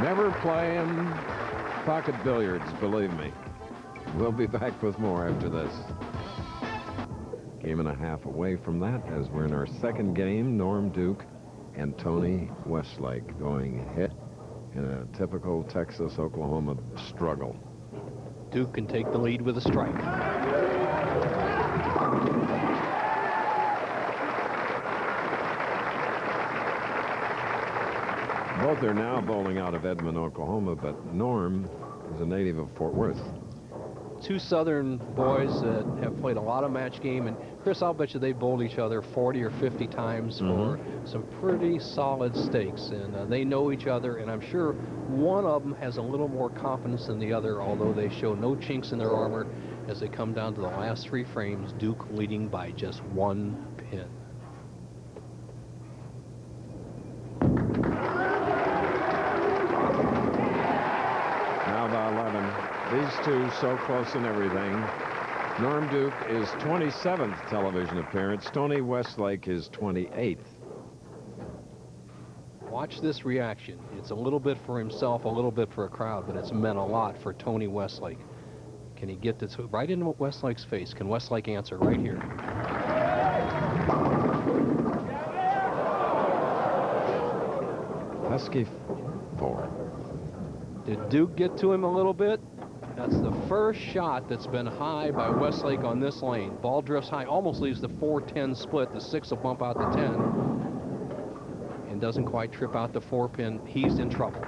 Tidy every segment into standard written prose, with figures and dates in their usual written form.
Never playing pocket billiards, believe me. We'll be back with more after this. Game and a half away from that as we're in our second game. Norm Duke and Tony Westlake going hit in a typical Texas-Oklahoma struggle. Duke can take the lead with a strike. Both are now bowling out of Edmond, Oklahoma, but Norm is a native of Fort Worth. Two Southern boys that have played a lot of match game, and Chris, I'll bet you they bowled each other 40 or 50 times for some pretty solid stakes, and they know each other, and I'm sure one of them has a little more confidence than the other, although they show no chinks in their armor as they come down to the last three frames, Duke leading by just 1 pin. Now the 11. These two so close in everything. Norm Duke is 27th television appearance. Tony Westlake is 28th. Watch this reaction. It's a little bit for himself, a little bit for a crowd, but it's meant a lot for Tony Westlake. Can he get this right into Westlake's face? Can Westlake answer right here? Husky 4. Did Duke get to him a little bit? That's the first shot that's been high by Westlake on this lane. Ball drifts high, almost leaves the 4-10 split. The 6 will bump out the 10. And doesn't quite trip out the 4-pin. He's in trouble.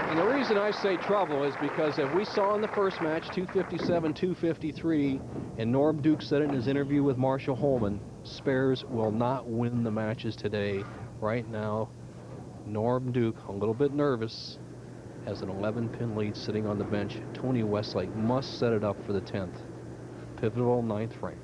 And the reason I say trouble is because if we saw in the first match 257, 253, and Norm Duke said it in his interview with Marshall Holman, spares will not win the matches today. Right now, Norm Duke, a little bit nervous, has an 11-pin lead sitting on the bench. Tony Westlake must set it up for the 10th. Pivotal 9th frame.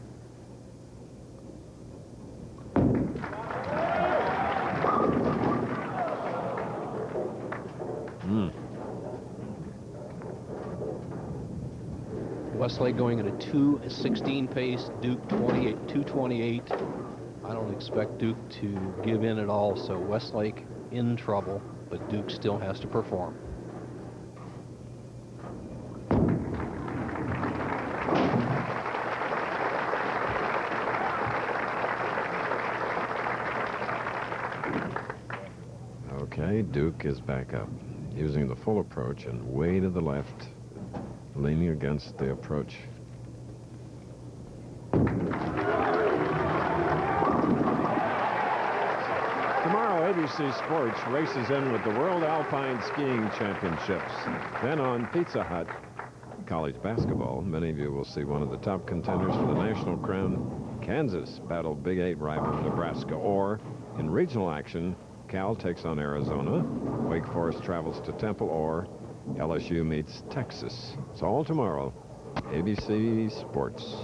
Westlake going at a 2:16 pace, Duke 2:28. I don't expect Duke to give in at all, so Westlake in trouble, but Duke still has to perform. Okay, Duke is back up, using the full approach and way to the left, leaning against the approach. Tomorrow, ABC Sports races in with the World Alpine Skiing Championships. Then on Pizza Hut, college basketball, many of you will see one of the top contenders for the national crown, Kansas, battle Big 8 rival Nebraska. Or in regional action, Cal takes on Arizona, Wake Forest travels to Temple, or LSU meets Texas. It's all tomorrow. ABC Sports.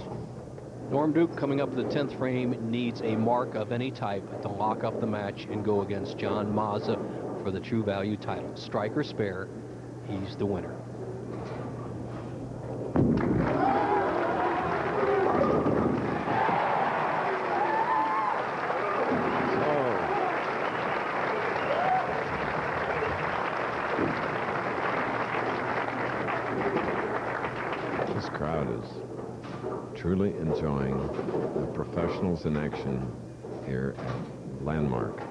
Norm Duke, coming up the 10th frame, needs a mark of any type to lock up the match and go against John Mazza for the True Value title. Strike or spare, he's the winner. This crowd is truly enjoying the professionals in action here at Landmark.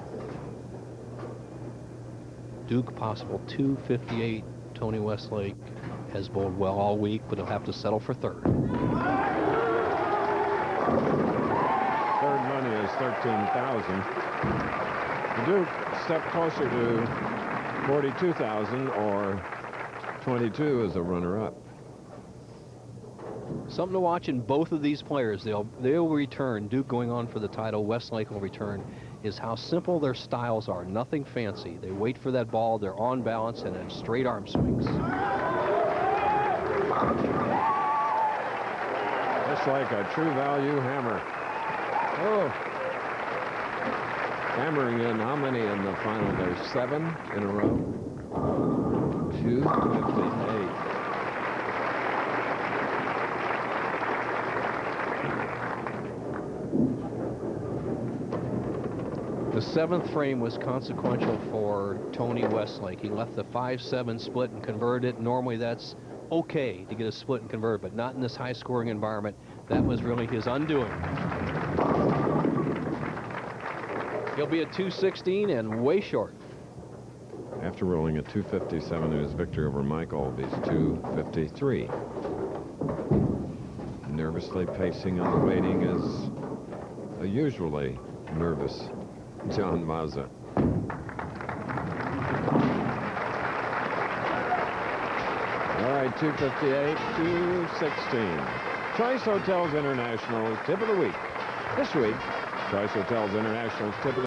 Duke possible 258. Tony Westlake has bowled well all week, but he'll have to settle for third. Third money is 13,000. Duke step closer to 42,000, or 22 as a runner-up. Something to watch in both of these players. They'll return. Duke going on for the title, Westlake will return, is how simple their styles are. Nothing fancy. They wait for that ball, they're on balance, and then straight arm swings. Just like a True Value hammer. Oh. Hammering in how many in the final? There's 7 in a row. 258. The 7th frame was consequential for Tony Westlake. He left the 5-7 split and converted it. Normally that's okay to get a split and convert, but not in this high-scoring environment. That was really his undoing. He'll be at 216 and way short. After rolling a 257 in his victory over Mike Alby's 253. Nervously pacing on the waiting is a usually nervous John Mazza. All right, 258, 216. Choice Hotels International Tip of the Week. This week, Choice Hotels International's Tip of the